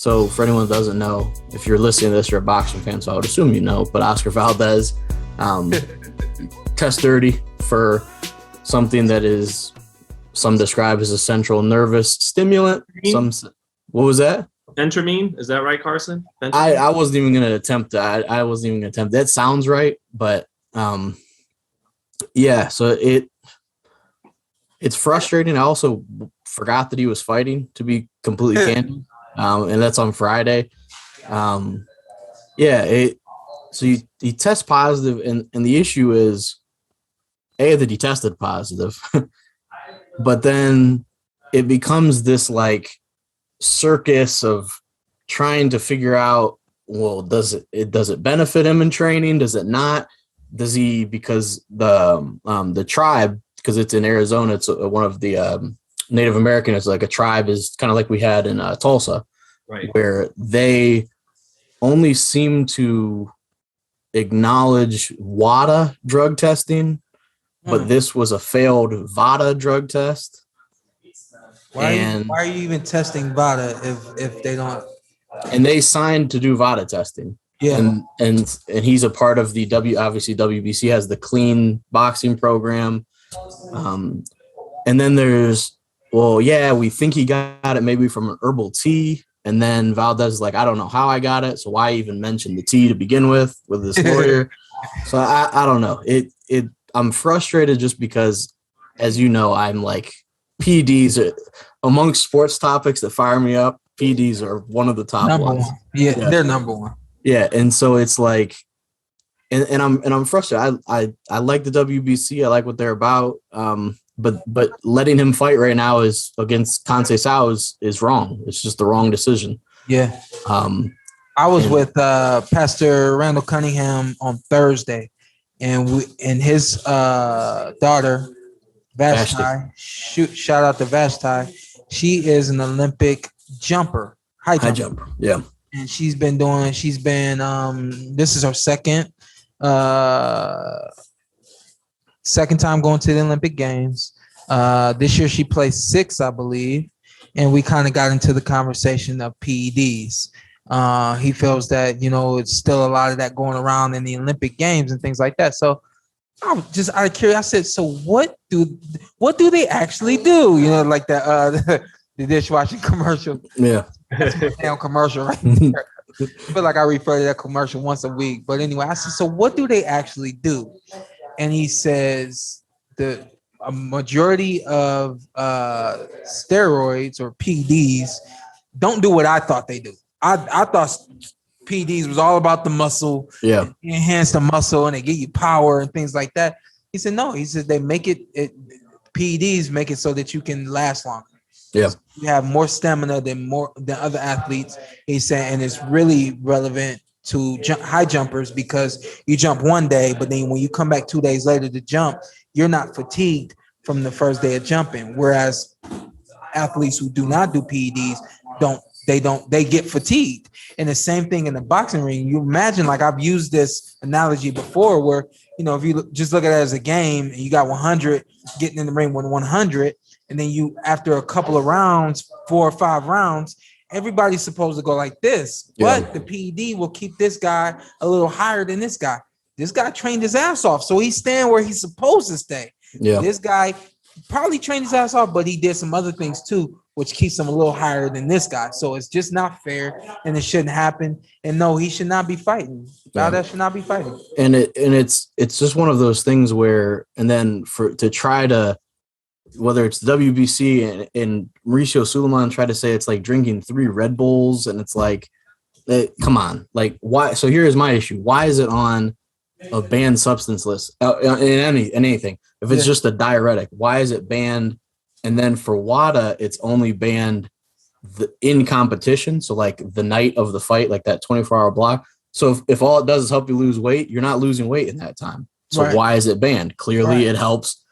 So for anyone that doesn't know, if you're listening to this, you're a boxing fan, so I would assume you know, but Oscar Valdez test dirty for something that is some describe as a central nervous stimulant. What was that? Phentermine? Is that right, Carson? I wasn't even going to attempt that. I wasn't even going to attempt that. Sounds right, but yeah. So it's frustrating. I also forgot that he was fighting, to be completely candid, and that's on Friday. Yeah. So he tests positive, and the issue is that he tested positive, but then it becomes this like circus of trying to figure out, well, does it benefit him in training? Does it not? Does he, because the tribe, because it's in Arizona, it's one of the Native American, it's like a tribe, is kind of like we had in Tulsa, right, where they only seem to acknowledge WADA drug testing, but this was a failed VADA drug test. Why are you even testing VADA if they don't? And they signed to do VADA testing. Yeah. And he's a part of the obviously WBC has the clean boxing program. And then there's, well, yeah, we think he got it maybe from an herbal tea. And then Valdez is like, I don't know how I got it. So why even mention the tea to begin with this lawyer? So I don't know. I'm frustrated just because, as you know, I'm like, PDs are amongst sports topics that fire me up. PDs are one of the top ones. Yeah, they're number one. Yeah, and so it's like, and I'm frustrated. I like the WBC. I like what they're about. But letting him fight right now is against Sao is wrong. It's just the wrong decision. Yeah. I was with Pastor Randall Cunningham on Thursday, and his daughter Vashti. Shout out to Vashti. She is an Olympic jumper, high jumper. Yeah. And this is her second time going to the Olympic Games. This year she placed 6th, I believe. And we kind of got into the conversation of PEDs. He feels that, it's still a lot of that going around in the Olympic Games and things like that. So I was just out of curiosity. So what do they actually do? Like the dishwashing commercial. Yeah. Damn commercial right there. I feel like I refer to that commercial once a week. But anyway, I said, so what do they actually do? And he says a majority of steroids or PEDs don't do what I thought they do. I thought PEDs was all about the muscle, enhance the muscle, and they give you power and things like that. He said, no. He said they make PEDs make it so that you can last longer. Yeah, so you have more stamina than other athletes. He said, and it's really relevant to high jumpers because you jump one day, but then when you come back 2 days later to jump, you're not fatigued from the first day of jumping. Whereas athletes who do not do PEDs they get fatigued. And the same thing in the boxing ring. You imagine, like I've used this analogy before where, if you just look at it as a game and you got 100 getting in the ring with 100, and then you, after a couple of rounds, 4 or 5 rounds, everybody's supposed to go like this. Yeah. But the PED will keep this guy a little higher than this guy. This guy trained his ass off, so he's staying where he's supposed to stay. Yeah. This guy probably trained his ass off, but he did some other things too, which keeps him a little higher than this guy. So it's just not fair, and it shouldn't happen. And no, he should not be fighting. Valdez should not be fighting. And it's just one of those things where, and then to try to, whether it's WBC and Mauricio Suleiman try to say it's like drinking 3 Red Bulls, and it's like, come on, like why? So here's my issue: why is it on a banned substance list in anything? If it's just a diuretic, why is it banned? And then for WADA, it's only banned in competition. So like the night of the fight, like that 24-hour block. So if all it does is help you lose weight, you're not losing weight in that time. So why is it banned? Clearly it helps,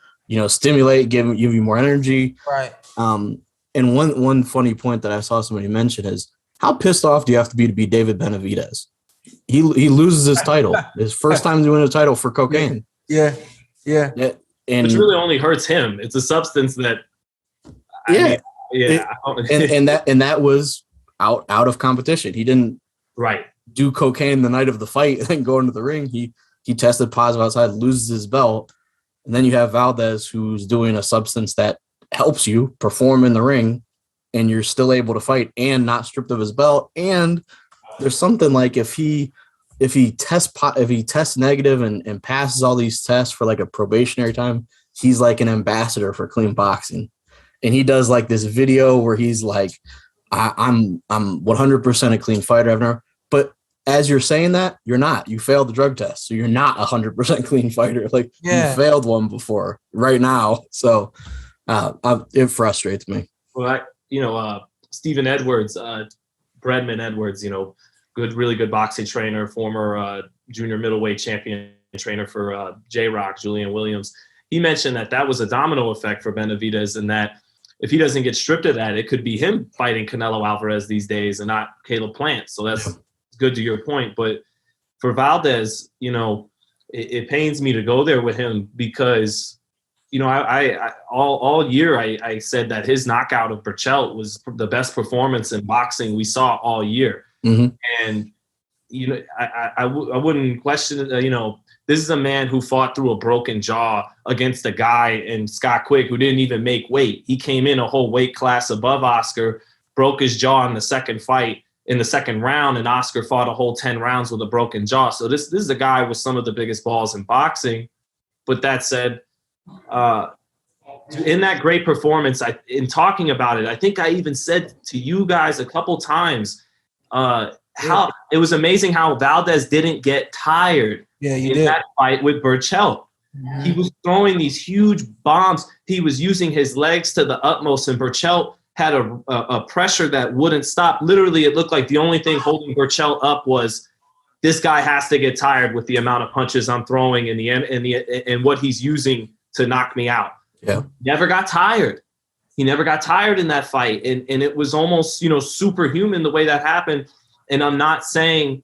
stimulate, give you more energy. Right. And one funny point that I saw somebody mention is, how pissed off do you have to be David Benavidez? He loses his title. His first time doing a title for cocaine. Yeah. And which really only hurts him. It's a substance that and that was out of competition. He didn't do cocaine the night of the fight and then go into the ring. He tested positive outside, loses his belt. And then you have Valdez, who's doing a substance that helps you perform in the ring, and you're still able to fight and not stripped of his belt. And there's something like if he tests negative and passes all these tests for like a probationary time, he's like an ambassador for clean boxing. And he does like this video where he's like, I'm 100% a clean fighter. But as you're saying that, you're not. You failed the drug test, so you're not 100% clean fighter. Like you failed one before right now. So it frustrates me. Well, Stephen Edwards, Bredman Edwards, really good boxing trainer, former junior middleweight champion trainer for J-Rock, Julian Williams. He mentioned that was a domino effect for Benavidez, and that if he doesn't get stripped of that, it could be him fighting Canelo Alvarez these days and not Caleb Plant. So that's good to your point. But for Valdez, it pains me to go there with him because, I all year I said that his knockout of Berchelt was the best performance in boxing we saw all year. Mm-hmm. And, I wouldn't question it. This is a man who fought through a broken jaw against a guy in Scott Quick who didn't even make weight. He came in a whole weight class above Oscar, broke his jaw in the second fight in the second round, and Oscar fought a whole 10 rounds with a broken jaw. So this is a guy with some of the biggest balls in boxing. But that said, in that great performance, in talking about it, I think I even said to you guys a couple times how it was amazing how Valdez didn't get tired that fight with Berchelt. Mm-hmm. He was throwing these huge bombs. He was using his legs to the utmost, and Berchelt had a pressure that wouldn't stop. Literally, it looked like the only thing holding Berchelt up was this guy has to get tired with the amount of punches I'm throwing and what he's using to knock me out. Yeah, never got tired. He never got tired in that fight, and it was almost superhuman the way that happened. And I'm not saying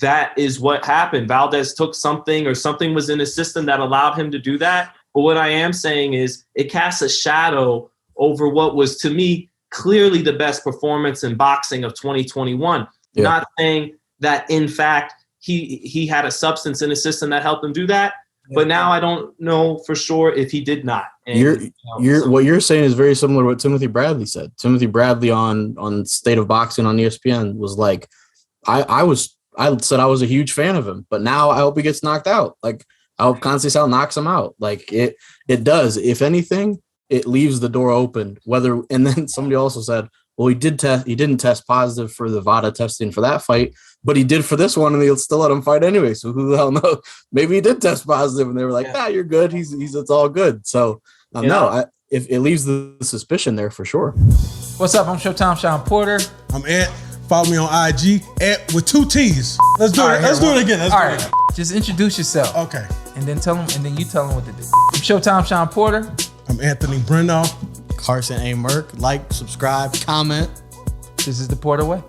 that is what happened. Valdez took something, or something was in his system that allowed him to do that. But what I am saying is it casts a shadow over what was, to me, clearly the best performance in boxing of 2021. Yeah. Not saying that, in fact, he had a substance in his system that helped him do that. But now I don't know for sure if he did not. And, what you're saying is very similar to what Timothy Bradley said. Timothy Bradley on State of Boxing on ESPN was like, I said I was a huge fan of him, but now I hope he gets knocked out. Like I hope Conceição knocks him out. Like it does. If anything, it leaves the door open. And then somebody also said, well, he didn't test positive for the VADA testing for that fight, but he did for this one, and they'll still let him fight anyway. So who the hell knows? Maybe he did test positive, and they were like, you're good. It's all good. So if it leaves the suspicion there for sure. What's up? I'm Showtime Shawn Porter. I'm Ant. Follow me on IG with 2 T's. Let's do it. Let's do it again. Just introduce yourself. Okay. And then you tell them what to do. I'm Showtime Shawn Porter. I'm Anthony Brenagh. Carson A. Merk. Like, subscribe, comment. This is the Porter Way.